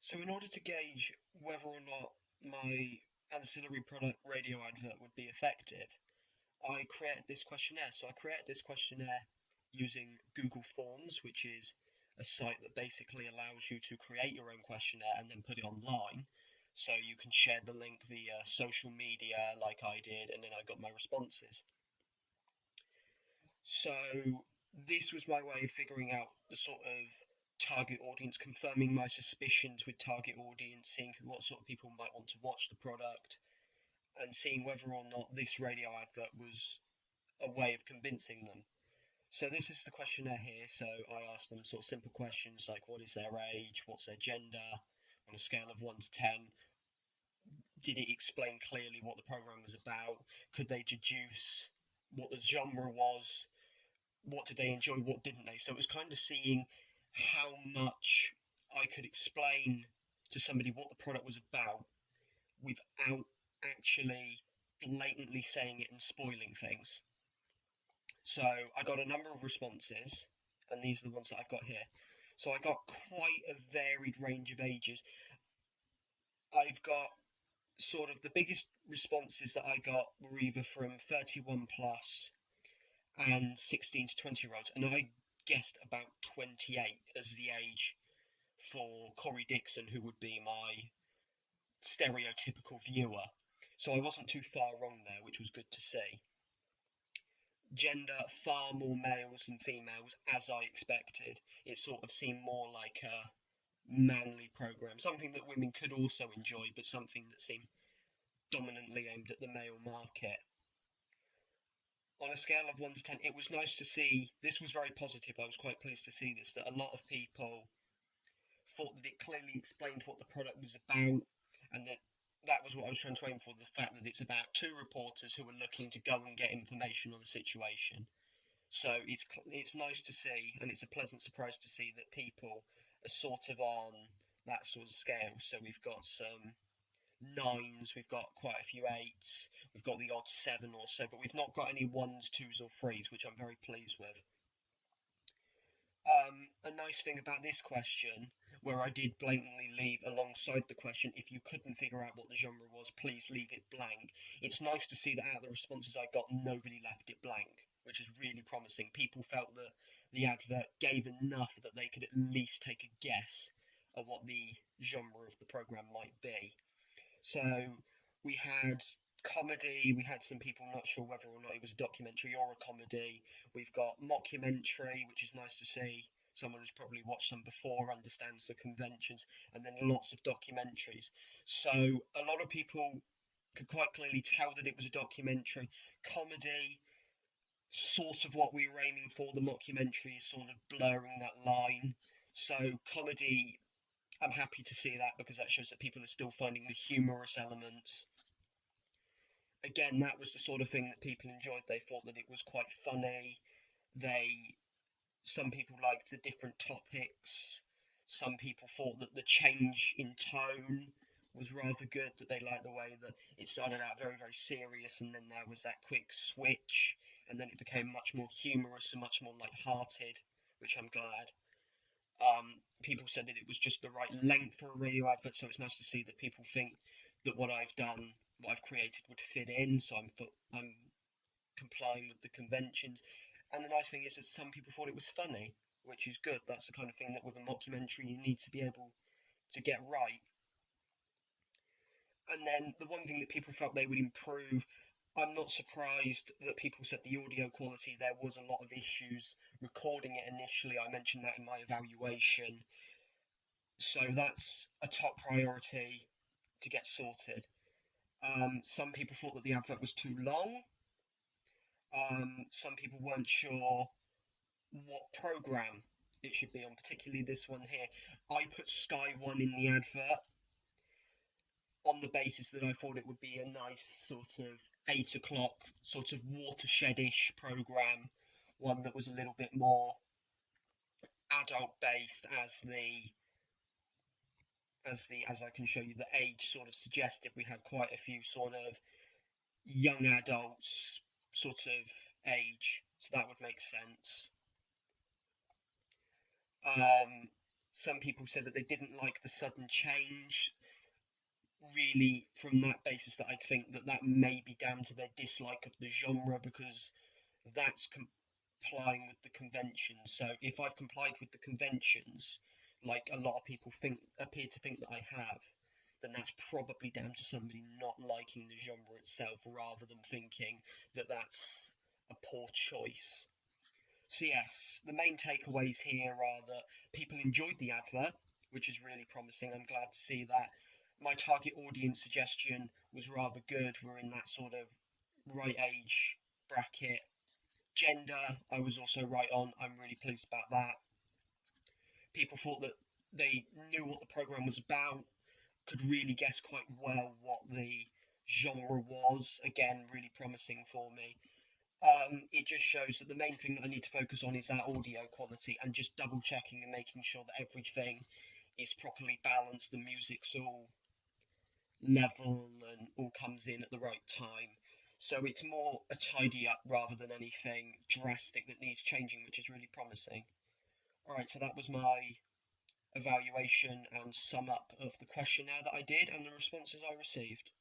So, in order to gauge whether or not my ancillary product radio advert would be effective, I created this questionnaire. So, I created this questionnaire using Google Forms, which is a site that basically allows you to create your own questionnaire and then put it online. So, you can share the link via social media, like I did, and then I got my responses. So, this was my way of figuring out the sort of target audience, confirming my suspicions with target audience, seeing what sort of people might want to watch the product, and seeing whether or not this radio advert was a way of convincing them. So this is the questionnaire here. So I asked them sort of simple questions like what is their age, what's their gender, on a scale of 1 to 10. Did it explain clearly what the program was about? Could they deduce what the genre was? What did they enjoy, what didn't they? So it was kind of seeing how much I could explain to somebody what the product was about without actually blatantly saying it and spoiling things. So I got a number of responses, and these are the ones that I've got here. So I got quite a varied range of ages. I've got sort of the biggest responses that I got were either from 31 plus and 16 to 20-year-olds, and I guessed about 28 as the age for Corey Dixon, who would be my stereotypical viewer. So I wasn't too far wrong there, which was good to see. Gender, far more males than females, as I expected. It sort of seemed more like a manly program, something that women could also enjoy, but something that seemed dominantly aimed at the male market. On a scale of 1 to 10, it was nice to see. This was very positive. I was quite pleased to see this, that a lot of people thought that it clearly explained what the product was about, and that was what I was trying to aim for, the fact that it's about two reporters who are looking to go and get information on a situation. So it's nice to see, and it's a pleasant surprise to see that people are sort of on that sort of scale. So we've got some nines, we've got quite a few eights, we've got the odd seven or so, but we've not got any ones, twos, or threes, which I'm very pleased with. A nice thing about this question, where I did blatantly leave alongside the question, if you couldn't figure out what the genre was, please leave it blank. It's nice to see that out of the responses I got, nobody left it blank, which is really promising. People felt that the advert gave enough that they could at least take a guess of what the genre of the program might be. So we had comedy, we had some people not sure whether or not it was a documentary or a comedy. We've got mockumentary, which is nice to see. Someone who's probably watched them before, understands the conventions, and then lots of documentaries. So a lot of people could quite clearly tell that it was a documentary. Comedy, sort of what we were aiming for. The mockumentary is sort of blurring that line. So comedy, I'm happy to see that because that shows that people are still finding the humorous elements. Again, that was the sort of thing that people enjoyed. They thought that it was quite funny. They Some people liked the different topics. Some people thought that the change in tone was rather good, that they liked the way that it started out very, very serious and then there was that quick switch and then it became much more humorous and much more light-hearted, which I'm glad. People said that it was just the right length for a radio advert, so it's nice to see that people think that what I've done, what I've created, would fit in. So I'm complying with the conventions. And the nice thing is that some people thought it was funny, which is good. That's the kind of thing that with a mockumentary you need to be able to get right. And then the one thing that people felt they would improve, I'm not surprised that people said the audio quality, there was a lot of issues recording it initially. I mentioned that in my evaluation. So that's a top priority to get sorted. Some people thought that the advert was too long. Some people weren't sure what program it should be on, particularly this one here. I put Sky One in the advert on the basis that I thought it would be a nice sort of 8 o'clock, sort of watershed-ish program, one that was a little bit more adult based as I can show you the age sort of suggested. We had quite a few sort of young adults sort of age, so that would make sense. Um, Some people said that they didn't like the sudden change. Really, from that basis, that I think that that may be down to their dislike of the genre, because that's complying with the conventions. So if I've complied with the conventions, like a lot of people appear to think that I have, then that's probably down to somebody not liking the genre itself, rather than thinking that that's a poor choice. So yes, the main takeaways here are that people enjoyed the advert, which is really promising. I'm glad to see that. My target audience suggestion was rather good. We're in that sort of right age bracket. Gender, I was also right on. I'm really pleased about that. People thought that they knew what the program was about, could really guess quite well what the genre was. Again, really promising for me. It just shows that the main thing that I need to focus on is that audio quality, and just double checking and making sure that everything is properly balanced, the music's all level and all comes in at the right time. So it's more a tidy up rather than anything drastic that needs changing, which is really promising. Alright, so that was my evaluation and sum up of the questionnaire that I did and the responses I received.